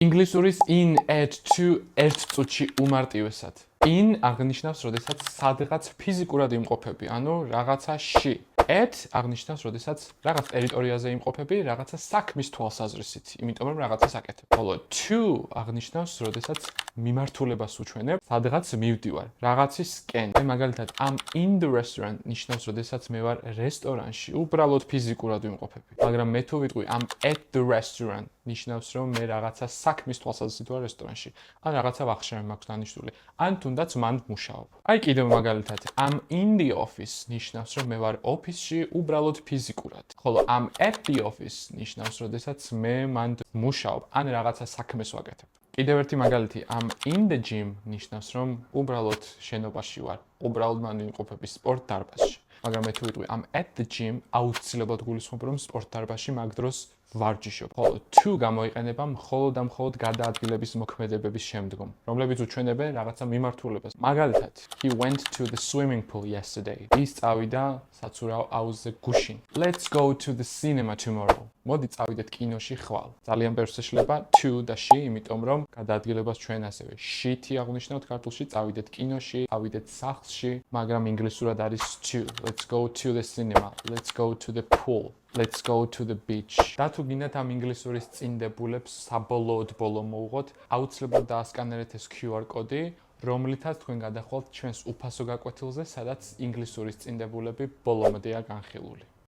ინგლისურის in, at, to ერთ წუთში უმარტივესად. In აღნიშნავს, როდესაც სადღაც ფიზიკურად იმყოფები, ანუ რაღაცაში. At აღნიშნავს, როდესაც რაღაც ტერიტორიაზე იმყოფები, რაღაცა საქმის თვალსაზრისით, იმიტომ რომ რაღაცას აკეთებ. ხოლო to აღნიშნავს, როდესაც მიმართულებას უჩვენებ, სადღაც მივდივარ, რაღაცისკენ. მაგალითად, I'm in the restaurant ნიშნავს, როდესაც მე ვარ რესტორანში, უბრალოდ ფიზიკურად ვიმყოფები. მაგრამ მე თუ ვიტყვი I'm at the restaurant ნიშნავს, რომ მე რაღაცა საქმის თვალსაზრისით ვარ რესტორანში. ან რაღაცა ვახშამი მაქვს დანიშნული. ან თუნდაც მან ვმუშაობ. აი კიდევ მაგალითად, I'm in the office ნიშნავს, რომ მე ვარ ოფისში უბრალოდ ფიზიკურად. ხოლო I'm at the office ნიშნავს, როდესაც მე მან ვმუშაობ, ან რაღაცა საქმეს ვაკეთებ. კიდევ ერთი მაგალითი, I'm in the gym ნიშნავს, რომ უბრალოდ შენობაში ვარ, უბრალოდ მან ვიმყოფები სპორტ დარბაზში. მაგრამ მე თუ ვიტყვი I'm at the gym, აუცილებლად გულისხმობ, რომ სპორტ დარბაზში მაგ დროს ვარჯიშობ. ხოლო to გამოიყენება მხოლოდ და მხოლოდ გადაადგილების მოქმედებების შემდგომ, რომლებიც უჩვენებენ რაღაცა მიმართულებას. მაგალითად, he went to the swimming pool yesterday. ის წავიდა საცურაო აუზზე გუშინ. Let's go to the cinema tomorrow. მოდი წავიდეთ კინოში ხვალ. ძალიან ბევრს ეშლება to და she, იმიტომ რომ გადაადგილებას ჩვენ ასევე she-ი აღვნიშნავთ ქართულში, წავიდეთ კინოში, წავიდეთ სახლში, მაგრამ ინგლისურად არის to. Let's go to the cinema. Let's go to the pool. Let's go to the beach. და თუ გინდათ ამ ინგლისურის წინდებულებს საბოლოოდ ბოლო მოუღოთ, აუცილებლად დაასკანერეთ ეს QR კოდი, რომლითაც თქვენ გადახვალთ ჩვენს უფასო გაკვეთილზე, სადაც ინგლისურის წინდებულები ბოლომდეა განხილული.